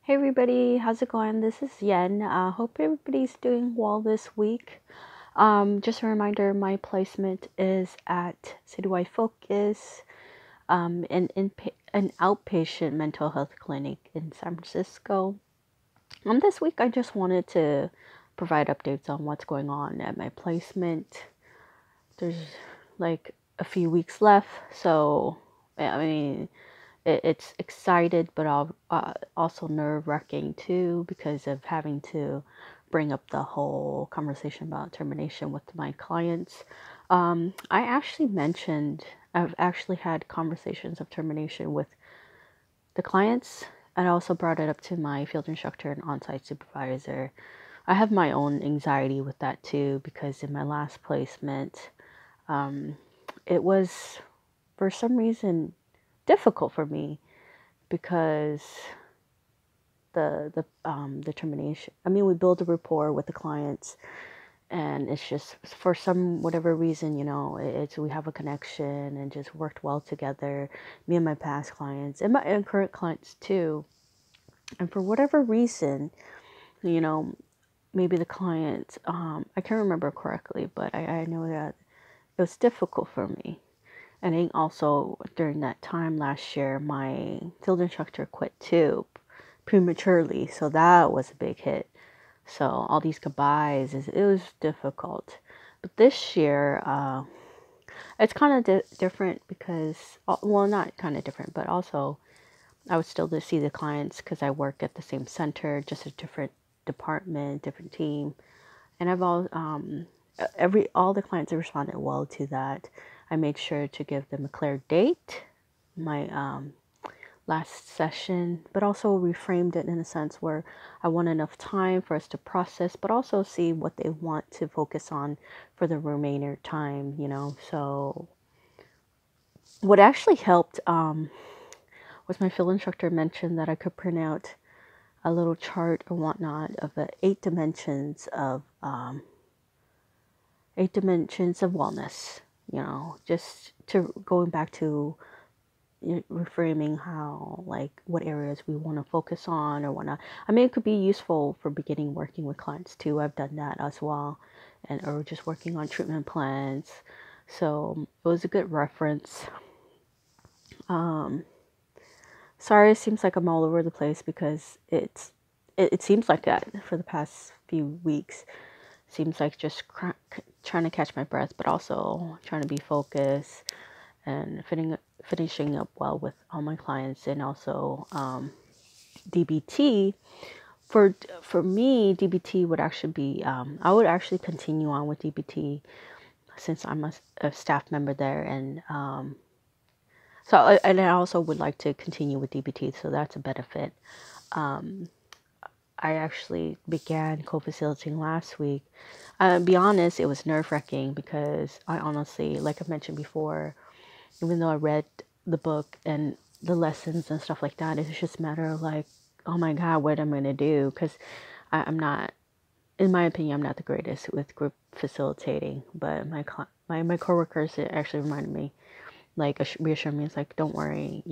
Hey everybody, how's it going? This is Yen. Hope everybody's doing well this week. Just a reminder, my placement is at Citywide Focus, an outpatient mental health clinic in San Francisco. This week I just wanted to provide updates on what's going on at my placement. There's like a few weeks left, so I mean it's excited, but also nerve-wracking too because of having to bring up the whole conversation about termination with my clients. I've actually had conversations of termination with the clients. I also brought it up to my field instructor and on-site supervisor. I have my own anxiety with that too because in my last placement, um, it was for some reason difficult for me because the termination. I mean, we build a rapport with the clients, and it's just for some whatever reason, it's we have a connection and just worked well together. Me and my past clients and my current clients too. And for whatever reason, you know, maybe the client, I can't remember correctly, but I know that it was difficult for me. And then also during that time last year, my field instructor quit too prematurely, so that was a big hit. So all these goodbyes, it was difficult. But this year, it's kind of different because, well, not kind of different, but also I would still see the clients because I work at the same center, just a different department, different team, and I've all the clients have responded well to that. I made sure to give them a clear date, my last session, but also reframed it in a sense where I want enough time for us to process, but also see what they want to focus on for the remainder time. So what actually helped was my field instructor mentioned that I could print out a little chart or whatnot of the 8 dimensions of wellness, just to going back to reframing how, like, what areas we want to focus on or whatnot. I mean, it could be useful for beginning working with clients too. I've done that as well, or just working on treatment plans. So it was a good reference. Um, Sorry, it seems like I'm all over the place because it seems like that for the past few weeks. Seems like just trying to catch my breath, but also trying to be focused and finishing up well with all my clients, and also DBT. For me, DBT would actually be I would actually continue on with DBT since I'm a staff member there, and and I also would like to continue with DBT, so that's a benefit. Um, I actually began co-facilitating last week. Be honest, it was nerve-wracking because I honestly, like I mentioned before, even though I read the book and the lessons and stuff like that, it's just a matter of like, oh my God, what am I going to do? Because I'm not, in my opinion, I'm not the greatest with group facilitating, but my coworkers actually reminded me, like, reassured me, it's like, don't worry,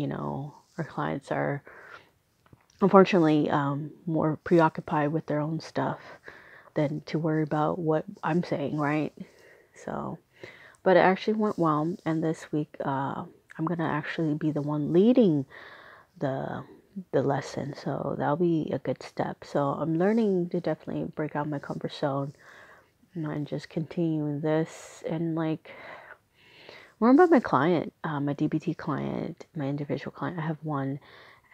our clients are unfortunately more preoccupied with their own stuff than to worry about what I'm saying, right? So, but it actually went well, and this week I'm gonna actually be the one leading the the lesson, so that'll be a good step. So I'm learning to definitely break out my comfort zone and just continue this and like more about my client, my DBT client, my individual client. I have one,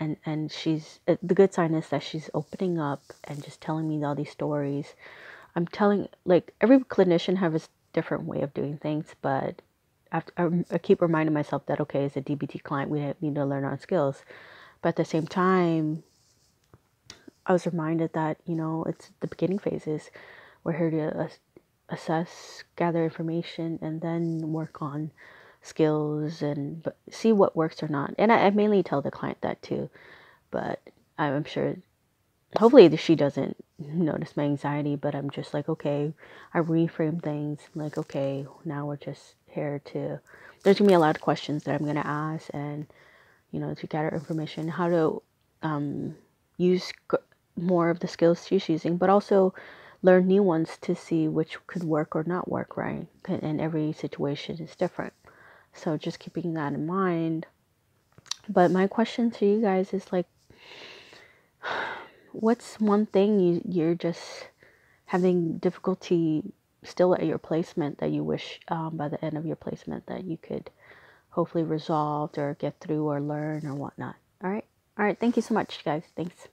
and she's the good sign is that she's opening up and just telling me all these stories. I'm telling, like, every clinician have a different way of doing things, but I keep reminding myself that okay, as a DBT client, we need to learn our skills. But at the same time, I was reminded that it's the beginning phases. We're here to assess, gather information, and then work on skills and see what works or not. And I mainly tell the client that too, but I'm sure hopefully she doesn't notice my anxiety, but I'm just like, okay, I reframe things like, okay, now we're just here to, there's gonna be a lot of questions that I'm gonna ask, and to gather information, how to use more of the skills she's using, but also learn new ones to see which could work or not work, right? And every situation is different. So just keeping that in mind. But my question to you guys is like, what's one thing you're just having difficulty still at your placement that you wish by the end of your placement that you could hopefully resolve or get through or learn or whatnot? All right. All right. Thank you so much, guys. Thanks.